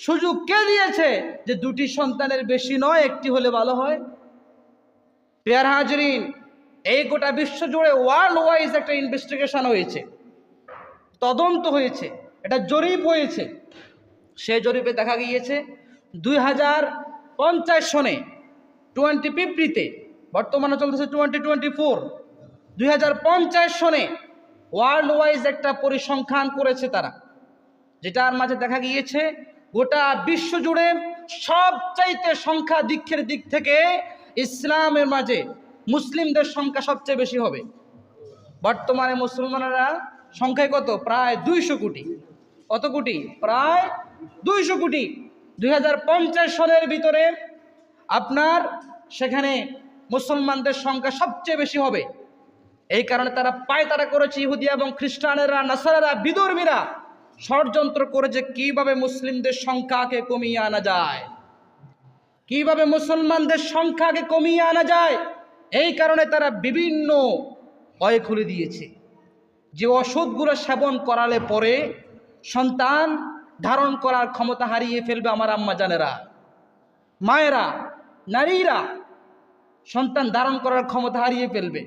সুযোগ কে দিয়েছে যে দুটি সন্তানের বেশি নয় একটি হলে ভালো হয়? প্রিয় হাজরিন, এই গোটা বিশ্ব জুড়ে ওয়ার্ল্ড ওয়াইজ একটা ইনভেস্টিগেশন হয়েছে, তদন্ত হয়েছে, এটা জরিপ হয়েছে। সেই জরিপে দেখা গিয়েছে 2050 সনে 2050-তে, বর্তমানে চলতেছে 2024, 2050 সনে ওয়ার্ল্ড ওয়াইজ একটা পরিসংখ্যান করেছে তারা, যেটার মাঝে দেখা গিয়েছে গোটা বিশ্ব জুড়ে সবচাইতে সংখ্যা দিকের দিক থেকে ইসলামের মাঝে মুসলিমদের সংখ্যা সবচেয়ে বেশি হবে। বর্তমানে মুসলমানেরা সংখ্যায় কত? প্রায় 200 কোটি। কত কোটি? প্রায় 200 কোটি। 2050 সনের ভিতরে আপনার সেখানে মুসলমানদের সংখ্যা সবচেয়ে বেশি হবে। এই কারণে তারা পায়তারা করেছে, ইহুদি এবং খ্রিস্টানেরা, নাসারারা, বিধর্মীরা ষড়যন্ত্র করেছে কিভাবে মুসলিমদের সংখ্যাকে কমিয়ে আনা যায়, কিভাবে মুসলমানদের সংখ্যাকে কমিয়ে আনা যায়। এই কারণে তারা বিভিন্ন ভয় খুলে দিয়েছে যে ওষুধগুলো সেবন করালে পরে সন্তান ধারণ করার ক্ষমতা হারিয়ে ফেলবে। আমার আম্মা জানেরা, মায়েরা, নারীরা সন্তান ধারণ করার ক্ষমতা হারিয়ে ফেলবে।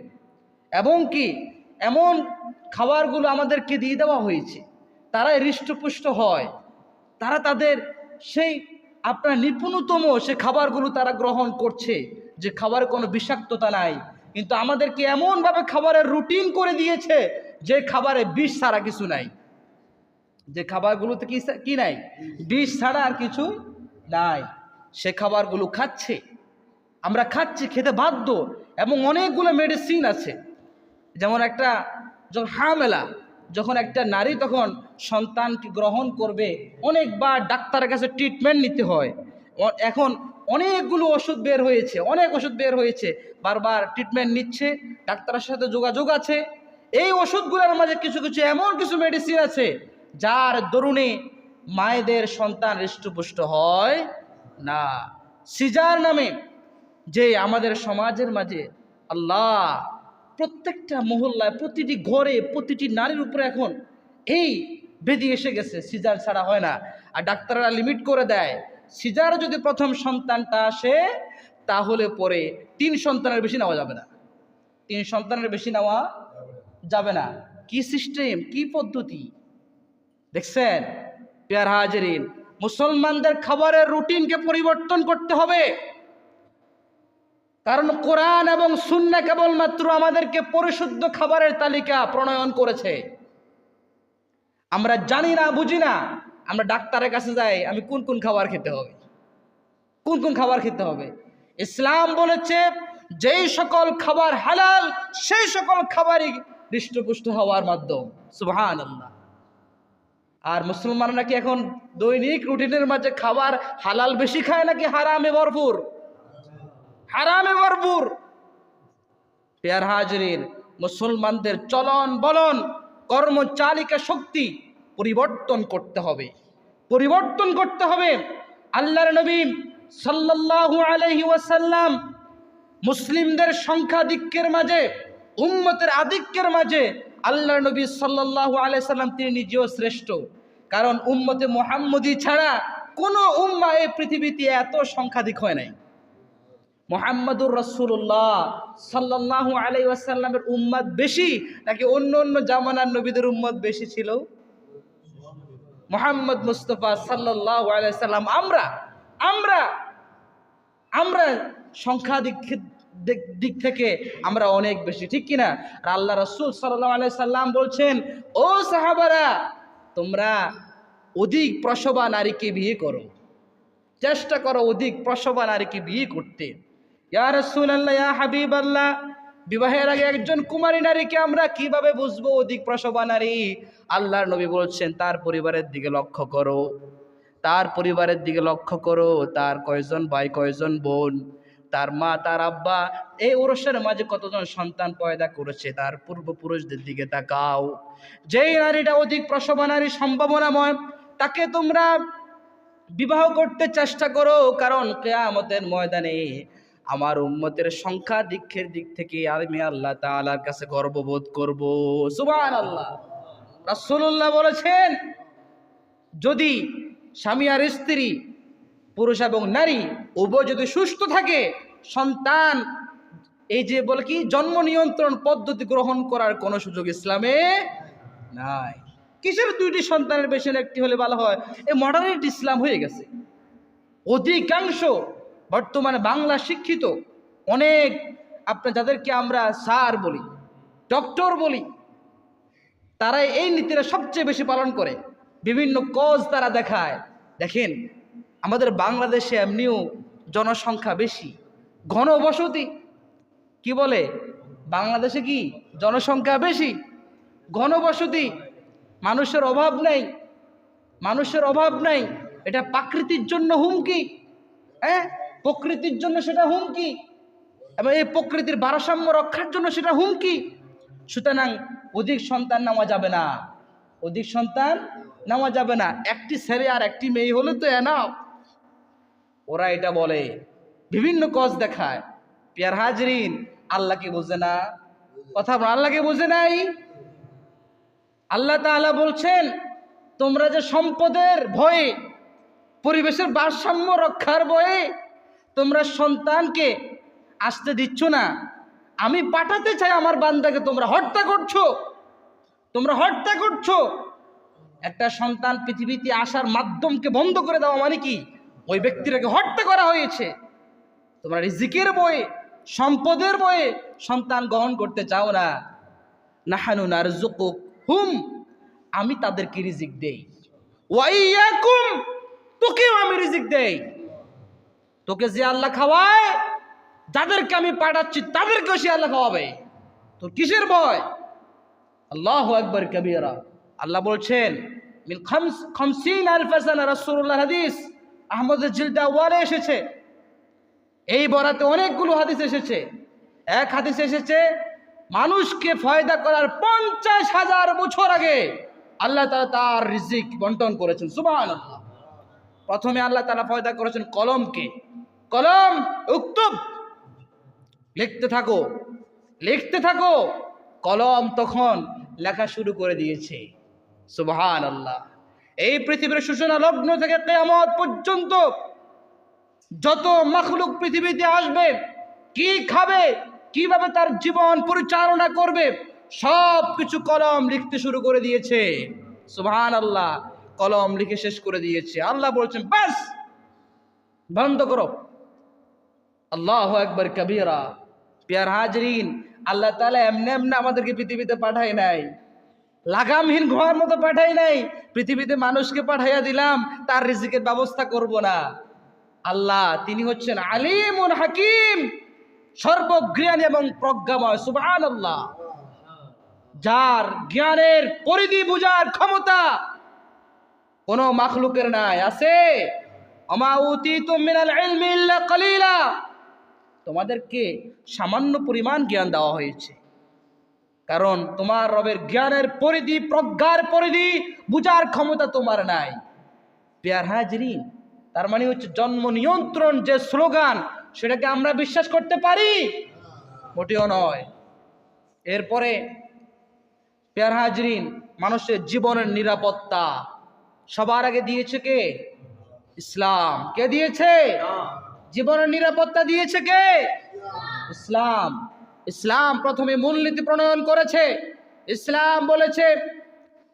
এবং কি এমন খাবারগুলো আমাদেরকে দিয়ে দেওয়া হয়েছে, তারাই হৃষ্টপুষ্ট হয়, তারা তাদের সেই আপনার নিপুণতম সে খাবারগুলো তারা গ্রহণ করছে, যে খাবারে কোনো বিষাক্ততা নাই। কিন্তু আমাদেরকে এমনভাবে খাবারের রুটিন করে দিয়েছে যে খাবারে বিষ ছাড়া কিছু নাই, যে খাবারগুলোতে কি নাই? বিষ ছাড়া আর কিছু নাই। সে খাবারগুলো খাচ্ছে, আমরা খাচ্ছি, খেতে বাধ্য। এবং অনেকগুলো মেডিসিন আছে, যেমন একটা যখন হামেলা, যখন একটা নারী তখন সন্তানকে গ্রহণ করবে, অনেকবার ডাক্তারের কাছে ট্রিটমেন্ট নিতে হয়। এখন অনেকগুলো ওষুধ বের হয়েছে, অনেক ওষুধ বের হয়েছে, বারবার ট্রিটমেন্ট নিচ্ছে, ডাক্তারের সাথে যোগাযোগ আছে। এই ওষুধগুলোর মাঝে কিছু কিছু এমন কিছু মেডিসিন আছে যার দরুনে মায়েদের সন্তান হৃষ্টপুষ্ট হয় না। সিজার নামে যে আমাদের সমাজের মাঝে আল্লাহ প্রত্যেকটা মহল্লায়, প্রতিটি ঘরে, প্রতিটি নারীর উপরে এখন এই ব্যাধি এসে গেছে, সিজার ছাড়া হয় না। আর ডাক্তাররা লিমিট করে দেয়, সিজার যদি প্রথম সন্তানটা আসে তাহলে পরে 3 সন্তানের বেশি নেওয়া যাবে না, 3 সন্তানের বেশি নেওয়া যাবে না। কি সিস্টেম, কি পদ্ধতি দেখছেন? প্রিয় হাজরিন, মুসলমানদের খাবারের রুটিনকে পরিবর্তন করতে হবে, কারণ কোরআন এবং সুন্নাহ কেবলমাত্র আমাদেরকে পরিশুদ্ধ খাবারের তালিকা প্রণয়ন করেছে। আমরা জানি না, বুঝি না, আমরা ডাক্তারের কাছে যাই, আমি কোন কোন খাবার খেতে হবে, কোন কোন খাবার খেতে হবে। ইসলাম বলেছে যেই সকল খাবার হালাল সেই সকল খাবারই হৃষ্টপুষ্ট হওয়ার মাধ্যম। সুবহানাল্লাহ। আর মুসলমানরা কি এখন দৈনিক রুটিনের মাঝে খাবার হালাল বেশি খায় নাকি হারামে ভরপুর? হারামে ভরপুর। প্রিয় হাজরিন, মুসলমানদের চলন বলন, কর্মচালিকা শক্তি পরিবর্তন করতে হবে, পরিবর্তন করতে হবে। আল্লাহর নবী সাল্লাল্লাহু আলাইহি ওয়াসাল্লাম মুসলিমদের সংখ্যাধিক্যের মাঝে, উম্মতের আধিক্যের মাঝে আল্লাহর নবী সাল্লাল্লাহু আলাইহি সাল্লাম তিনি নিজেও শ্রেষ্ঠ। কারণ উম্মতে মুহাম্মদী ছাড়া কোনো উম্মাহ এই পৃথিবীতে এত সংখ্যাধিক হয় নাই। মুহাম্মাদুর রাসূলুল্লাহ সাল্লাল্লাহু আলাইহি ওয়াসাল্লামের উম্মত বেশি নাকি অন্য অন্য জামানার নবীদের উম্মত বেশি ছিল? মুহাম্মদ মুস্তাফা সাল্লাল্লাহু আলাইহি সাল্লাম আমরা আমরা আমরা সংখ্যাধিক দিক থেকে আমরা অনেক বেশি, ঠিক কিনা? আর আল্লাহ রাসূল সাল্লাল্লাহু আলাইহি সাল্লাম বলছেন, ও সাহাবারা, তোমরা অধিক প্রসবা নারীকে বিয়ে করো, চেষ্টা করো অধিক প্রসবা নারীকে বিয়ে করতে। ইয়া রাসূলুল্লাহ, ইয়া হাবিবাল্লাহ, বিবাহের আগে একজন কুমারী নারীকে আমরা কিভাবে বুঝবো অধিক প্রসবা নারী? আল্লাহর নবী বলছেন তার পরিবারের দিকে লক্ষ্য করো, তার পরিবারের দিকে লক্ষ্য করো, তার কয়জন ভাই, কয়জন বোন, তার মা, তার আব্বা, এই ওরসের মাঝে কতজন সন্তান পয়দা করেছে, তার পূর্বপুরুষদের দিকে তাকাও। যেই নারীটা অধিক প্রসবা নারী সম্ভাবনাময়, তাকে তোমরা বিবাহ করতে চেষ্টা করো, কারণ কিয়ামতের ময়দানে আমার উম্মতের সংখ্যা দিকের দিক থেকে আমি আল্লাহ তাআলার কাছে গর্ববোধ করব। সুবহানাল্লাহ। রাসূলুল্লাহ বলেছেন, যদি স্বামী আর স্ত্রী, পুরুষ এবং নারী উভয় যদি সুস্থ থাকে, সন্তান এই যে বলে কি জন্ম নিয়ন্ত্রণ পদ্ধতি গ্রহণ করার কোনো সুযোগ ইসলামে নাই। কিসের দুইটি সন্তানের বেশি একটি হলে ভালো হয়? এই মডারেট ইসলাম হয়ে গেছে। অধিকাংশ বর্তমানে বাংলা শিক্ষিত অনেক আপনার যাদেরকে আমরা স্যার বলি, ডক্টর বলি, তারা এই নীতিটা সবচেয়ে বেশি পালন করে, বিভিন্ন কজ তারা দেখায়। দেখেন আমাদের বাংলাদেশে এমনিও জনসংখ্যা বেশি, ঘনবসতি, কি বলে বাংলাদেশে কি জনসংখ্যা বেশি, ঘনবসতি, মানুষের অভাব নেই, মানুষের অভাব নেই। এটা প্রাকৃতির জন্য হুমকি, হ্যাঁ প্রকৃতির জন্য সেটা হুমকি, এবং এই প্রকৃতির ভারসাম্য রক্ষার জন্য সেটা হুমকি। সুতরাং অধিক সন্তান নেওয়া যাবে না, অধিক সন্তান নেওয়া যাবে না। একটি ছেলে আর একটি মেয়ে হলে তো এনাফ। ওরা এটা বলে, বিভিন্ন কজ দেখায়। পিয়ার হাজরিন, আল্লাহকে বোঝে না কথা, আল্লাহকে বোঝে নাই। আল্লাহ তাআলা বলছেন, তোমরা যে সম্পদের ভয়ে, পরিবেশের ভারসাম্য রক্ষার ভয়ে তোমরা সন্তানকে আসতে দিচ্ছ না, আমি পাঠাতে চাই আমার বান্দাকে, তোমরা হত্যা করছো, তোমরা হত্যা করছো। একটা সন্তান পৃথিবীতে আসার মাধ্যমকে বন্ধ করে দেওয়া মানে কি? ওই ব্যক্তিটাকে হত্যা করা হয়েছে। তোমরা রিজিকের বয়ে, সম্পদের বয়ে সন্তান গ্রহণ করতে চাও না। নাহানু নারযুকুহুম, আমি তাদেরকে রিজিক দেই, ওয়া ইয়াকুম, তোকেও আমি রিজিক দেই। তোকে যে আল্লাহ খাওয়ায়, যাদেরকে আমি পাঠাচ্ছি তাদেরকেও সে আল্লাহ খাওয়াবে। তোর কিসের ভয়? আল্লাহু আকবার কাবীরা। আল্লাহ বলছেন মিন খামসিন আলফ সানা, রাসূলুল্লাহ হাদিস আহমদের জিলদা ওয়ালে এসেছে। এই বরাতে অনেকগুলো হাদিস এসেছে। এক হাদিস এসেছে মানুষকে ফায়দা করার 50,000 বছর আগে আল্লাহ তাআলা তার রিজিক বন্টন করেছেন। সুবহানাল্লাহ। প্রথমে আল্লাহ তাআলা ফায়দা করেছেন কলমকে। কলম, উক্তুব, লিখতে থাকো, লিখতে থাকো। কলম তখন লেখা শুরু করে দিয়েছে। সুবহানাল্লাহ। এই পৃথিবীর সূচনা লগ্ন থেকে কিয়ামত পর্যন্ত যত মাখলুক পৃথিবীতে আসবে, কি খাবে, কিভাবে তার জীবন পরিচালনা করবে, সব কিছু কলম লিখতে শুরু করে দিয়েছে। সুবহানাল্লাহ। কলম লিখে শেষ করে দিয়েছে। আল্লাহ বলছেন বাস, বন্ধ করো। আল্লাহু আকবার কাবীরা। প্রিয় হাজরিন, আল্লাহ তাআলা এমনি এমনি আমাদেরকে পৃথিবীতে পাঠায় নাই, লাগামহীন ঘোড়ার মতো পাঠাই নাই। পৃথিবীতে মানুষকে পাঠাইয়া দিলাম, তার রিজিকের ব্যবস্থা করব না। আল্লাহ তিনি হচ্ছেন আলিমুন হাকিম, সর্বজ্ঞানী এবং প্রজ্ঞাময়। সুবহানাল্লাহ। যার জ্ঞানের পরিধি বুঝার ক্ষমতা কোন মাখলুকের নাই। আছে আমা উতিতুম মিনাল ইলমি ইল্লা কালিলা, তোমাদেরকে সামান্য পরিমাণ জ্ঞান দেওয়া হয়েছে, কারণ তোমার রবের জ্ঞানের পরিধি, প্রজ্ঞার পরিধি বুঝার ক্ষমতা তোমার নাই। প্রিয় হাজরিন, তার মানে হচ্ছে জন্ম নিয়ন্ত্রণ যে স্লোগান, সেটাকে আমরা বিশ্বাস করতে পারি? মোটেও নয়। এরপরে প্রিয় হাজরিন, মানুষের জীবনের নিরাপত্তা সবার আগে দিয়েছে কে? ইসলাম। কে দিয়েছে? জীবনের নিরাপত্তা দিয়েছে কে? ইসলাম। ইসলাম প্রথমে মূলনীতি প্রণয়ন করেছে। ইসলাম বলেছে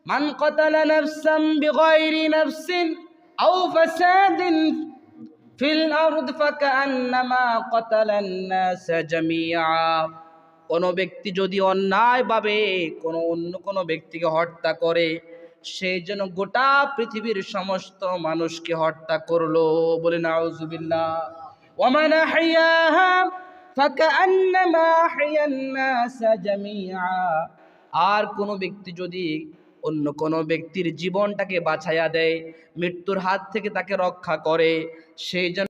মান কাতালা নাফসান বিগাইরি নাফসিন আও ফাসাদিন ফিল আরদ ফাকান্নামা কাতালান নাস জামিআ, কোন ব্যক্তি যদি অন্যায়ভাবে অন্য কোনো ব্যক্তিকে হত্যা করে, সেই জন্য গোটা পৃথিবীর সমস্ত মানুষকে হত্যা করলো। বলে নাউজুবিল্লাহ। ওয়া মান আহইয়াহা ফাকান্নামা আহইয়ান নাস জামিআ, আর কোন ব্যক্তি যদি অন্য কোন ব্যক্তির জীবনটাকে বাঁচাইয়া দেয়, মৃত্যুর হাত থেকে তাকে রক্ষা করে, সেই জন্য